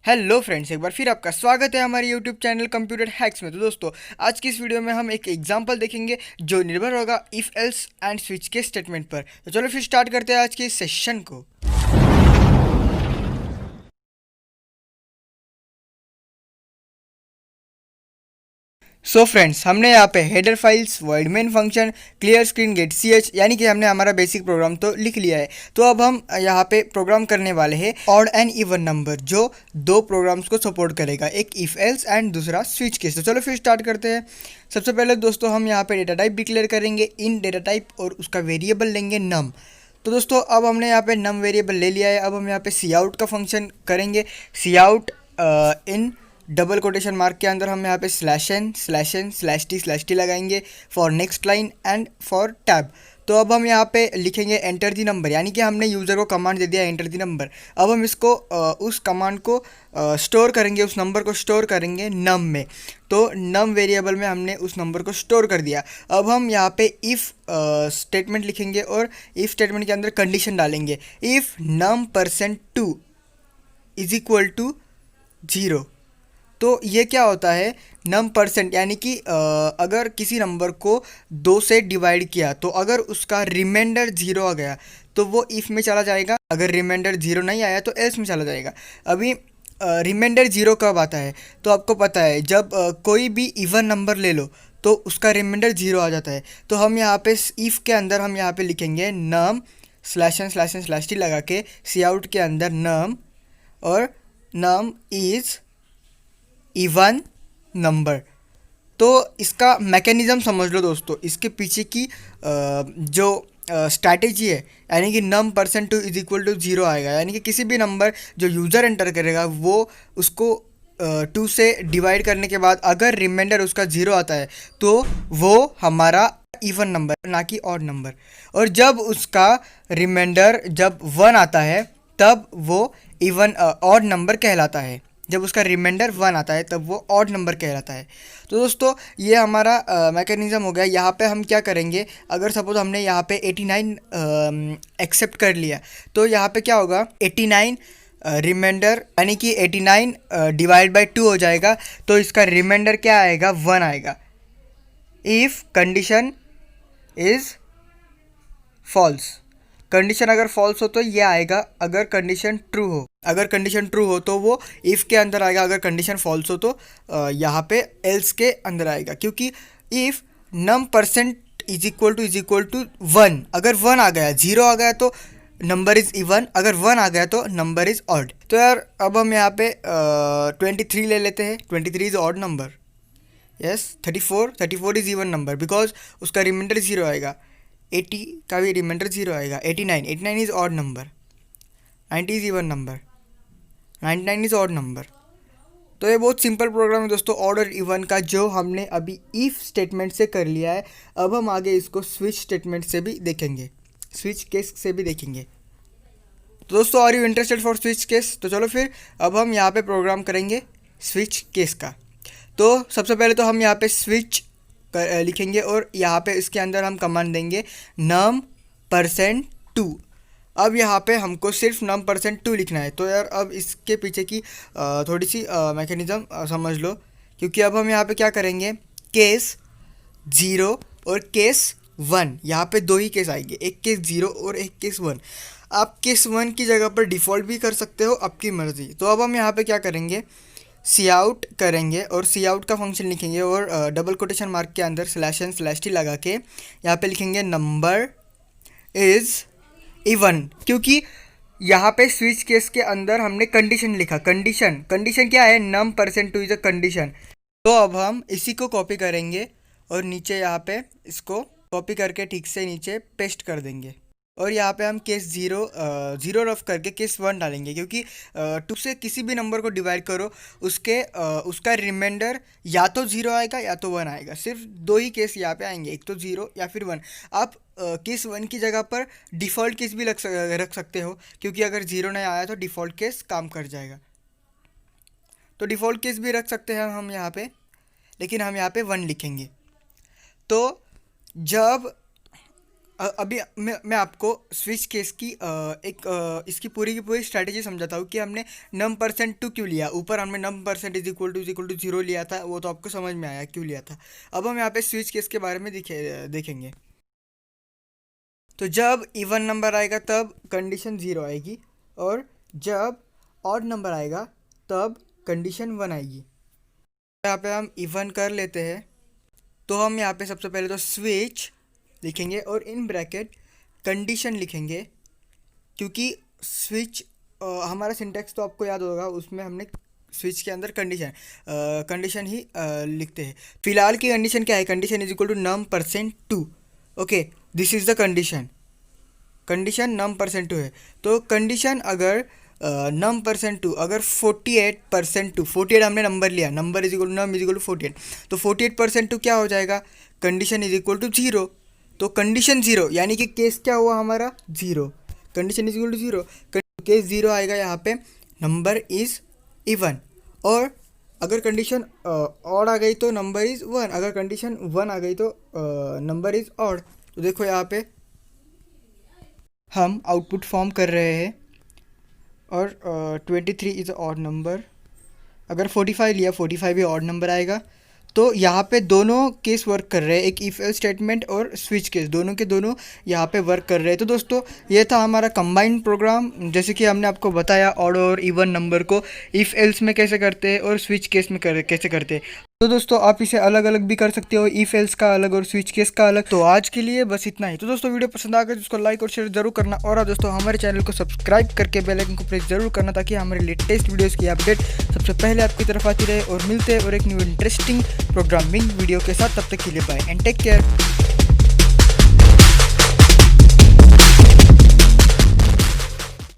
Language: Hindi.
हेलो फ्रेंड्स, एक बार फिर आपका स्वागत है हमारे यूट्यूब चैनल कंप्यूटर हैक्स में। तो दोस्तों, आज की इस वीडियो में हम एक एग्जांपल देखेंगे जो निर्भर होगा इफ एल्स एंड स्विच के स्टेटमेंट पर। तो चलो फिर स्टार्ट करते हैं आज के इस सेशन को। सो फ्रेंड्स, हमने यहाँ पे header files, void main function, clear screen, get C H, यानी कि हमने हमारा बेसिक प्रोग्राम तो लिख लिया है। तो अब हम यहाँ पे प्रोग्राम करने वाले हैं ऑड एंड इवन नंबर, जो दो प्रोग्राम्स को सपोर्ट करेगा, एक इफ एल्स एंड दूसरा स्विच केस। तो चलो फिर स्टार्ट करते हैं। सबसे पहले दोस्तों, हम यहाँ पे डेटा टाइप डिक्लेयर करेंगे इन डेटा टाइप और उसका वेरिएबल लेंगे नम। तो दोस्तों, अब हमने यहाँ पे नम वेरिएबल ले लिया है। अब हम यहाँ पे सी आउट का फंक्शन करेंगे। Cout in double quotation mark के अंदर हम यहाँ पे स्लैश एन स्लैश टी लगाएंगे for next line and for tab. तो अब हम यहाँ पे लिखेंगे एंटर दी नंबर, यानी कि हमने यूज़र को कमांड दे दिया एंटर दी नंबर। अब हम इसको उस कमांड को स्टोर करेंगे, उस नंबर को स्टोर करेंगे नम में। तो नम वेरिएबल में हमने उस नंबर को स्टोर कर दिया। अब हम यहाँ पे इफ़ स्टेटमेंट लिखेंगे और इफ़ स्टेटमेंट के अंदर कंडीशन डालेंगे, if num percent two is equal to 0। तो ये क्या होता है, नम परसेंट, यानी कि अगर किसी नंबर को 2 से डिवाइड किया तो अगर उसका रिमाइंडर 0 आ गया तो वो इफ़ में चला जाएगा, अगर रिमाइंडर 0 नहीं आया तो एल्स में चला जाएगा। अभी रिमाइंडर 0 कब आता है, तो आपको पता है जब कोई भी इवन नंबर ले लो तो उसका रिमाइंडर 0 आ जाता है। तो हम यहाँ पे इफ़ के अंदर हम यहाँ पे लिखेंगे नम स्लैश टी लगा के सी आउट के अंदर नम और नम इज़ इवन नंबर। तो इसका मैकेनिज़्म समझ लो दोस्तों, इसके पीछे की जो स्ट्रैटेजी है, यानी कि num percent two is equal to 0 आएगा, यानी कि किसी भी नंबर जो यूज़र एंटर करेगा वो उसको 2 से डिवाइड करने के बाद अगर रिमाइंडर उसका 0 आता है तो वो हमारा इवन नंबर, ना कि ऑड नंबर। और जब उसका रिमाइंडर जब 1 आता है तब वो इवन ऑड नंबर कहलाता है। जब उसका रिमाइंडर 1 आता है तब वो ऑड नंबर कहलाता है। तो दोस्तों, ये हमारा मैकेनिज़्म हो गया। यहाँ पे हम क्या करेंगे, अगर सपोज हमने यहाँ पे 89 एक्सेप्ट कर लिया तो यहाँ पे क्या होगा, 89 रिमाइंडर, यानी कि 89 डिवाइड बाई 2 हो जाएगा। तो इसका रिमाइंडर क्या आएगा, 1 आएगा। If condition is false, condition अगर फॉल्स हो तो ये आएगा, अगर कंडीशन ट्रू हो, अगर कंडीशन ट्रू हो तो वो इफ़ के अंदर आएगा, अगर कंडीशन फॉल्स हो तो यहाँ पे एल्स के अंदर आएगा। क्योंकि if num percent is equal to 1, अगर 1 आ गया, 0 आ गया तो नंबर इज़ इवन, अगर 1 आ गया तो नंबर इज़ ऑड। तो यार अब हम यहाँ पे 23 ले लेते हैं। 23 is odd number. Yes, 34 is even number because उसका रिमाइंडर 0 आएगा। 80 का भी रिमाइंडर 0 आएगा। 89 is odd number. 90 is even number. 99 is odd number. तो ये बहुत सिंपल प्रोग्राम है दोस्तों, ऑड और इवन का, जो हमने अभी इफ़ स्टेटमेंट से कर लिया है। अब हम आगे इसको स्विच स्टेटमेंट से भी देखेंगे, स्विच केस से भी देखेंगे। तो दोस्तों, are you interested for switch case? तो चलो फिर अब हम यहाँ पे प्रोग्राम करेंगे स्विच केस का। तो सबसे पहले तो हम यहाँ पे स्विच लिखेंगे और यहाँ पे इसके अंदर हम कमांड देंगे नम परसेंट टू। अब यहाँ पे हमको सिर्फ नम परसेंट टू लिखना है। तो यार अब इसके पीछे की थोड़ी सी मैकेनिज़्म समझ लो। क्योंकि अब हम यहाँ पे क्या करेंगे, केस 0 और केस 1, यहाँ पे दो ही केस आएंगे, एक केस 0 और एक केस 1। आप केस 1 की जगह पर डिफ़ॉल्ट भी कर सकते हो, आपकी मर्ज़ी। तो अब हम यहाँ पे क्या करेंगे, सी आउट करेंगे और सी आउट का फंक्शन लिखेंगे और डबल कोटेशन मार्क के अंदर स्लैश एन स्लैश टी लगा के यहाँ पे लिखेंगे नंबर इज़ इवन। क्योंकि यहाँ पे स्विच केस के अंदर हमने कंडीशन लिखा, कंडीशन क्या है, num percent two is a condition. तो अब हम इसी को कॉपी करेंगे और नीचे यहाँ पे इसको कॉपी करके ठीक से नीचे पेस्ट कर देंगे। और यहाँ पे हम केस 0 रफ करके केस 1 डालेंगे। क्योंकि 2 से किसी भी नंबर को डिवाइड करो उसका रिमाइंडर या तो 0 आएगा या तो 1 आएगा। सिर्फ दो ही केस यहाँ पे आएंगे, एक तो 0 या फिर 1। आप केस 1 की जगह पर डिफ़ॉल्ट केस भी रख सकते हो, क्योंकि अगर 0 नहीं आया तो डिफ़ॉल्ट केस काम कर जाएगा। तो डिफ़ॉल्ट केस भी रख सकते हैं हम यहाँ पे, लेकिन हम यहाँ पे 1 लिखेंगे। तो जब अभी मैं आपको स्विच केस की इसकी पूरी की पूरी स्ट्रैटेजी समझाता हूँ कि हमने नम परसेंट टू क्यों लिया। ऊपर हमने num percent is equal to zero लिया था, वो तो आपको समझ में आया क्यों लिया था। अब हम यहाँ पे स्विच केस के बारे में देखेंगे। तो जब इवन नंबर आएगा तब कंडीशन ज़ीरो आएगी, और जब ऑड नंबर आएगा तब कंडीशन वन आएगी। यहाँ पे हम इवन कर लेते हैं, तो हम यहाँ पे सबसे पहले तो स्विच लिखेंगे और इन ब्रैकेट कंडीशन लिखेंगे, क्योंकि स्विच हमारा सिंटेक्स तो आपको याद होगा, उसमें हमने स्विच के अंदर कंडीशन ही लिखते हैं। फिलहाल की कंडीशन क्या है, condition is equal to num percent two. Okay, this is the condition num percent two है। तो कंडीशन अगर नम परसेंट टू, अगर 48% टू, 48 हमने नंबर लिया, number is equal to num is equal to 48, तो 48% टू क्या हो जाएगा, condition is equal to zero. तो कंडीशन जीरो यानी कि केस क्या हुआ हमारा, zero. Condition is equal to zero, case zero आएगा यहाँ पे, नंबर इज इवन। और अगर कंडीशन ऑड आ गई तो नंबर इज वन, अगर कंडीशन वन आ गई तो नंबर इज ऑड। तो देखो यहाँ पे हम आउटपुट फॉर्म कर रहे हैं, और 23 इज़ ऑड नंबर। अगर 45 लिया, 45 भी ऑड नंबर आएगा। तो यहाँ पे दोनों केस वर्क कर रहे हैं, एक इफ एल्स स्टेटमेंट और स्विच केस, दोनों के दोनों यहाँ पे वर्क कर रहे हैं। तो दोस्तों ये था हमारा कंबाइंड प्रोग्राम, जैसे कि हमने आपको बताया ऑड और इवन नंबर को इफ एल्स में कैसे करते हैं और स्विच केस में कैसे करते हैं। तो दोस्तों आप इसे अलग अलग भी कर सकते हो, इफ एल्स का अलग और स्विच केस का अलग। तो आज के लिए बस इतना ही। तो दोस्तों वीडियो पसंद आ गया तो उसको लाइक और शेयर जरूर करना, और दोस्तों हमारे चैनल को सब्सक्राइब करके बेल आइकन को प्रेस जरूर करना, ताकि हमारे लेटेस्ट वीडियोस की अपडेट सबसे पहले आपकी तरफ आती रहे। और मिलते हैं और एक न्यू इंटरेस्टिंग प्रोग्रामिंग वीडियो के साथ, तब तक के लिए बाय एंड टेक केयर।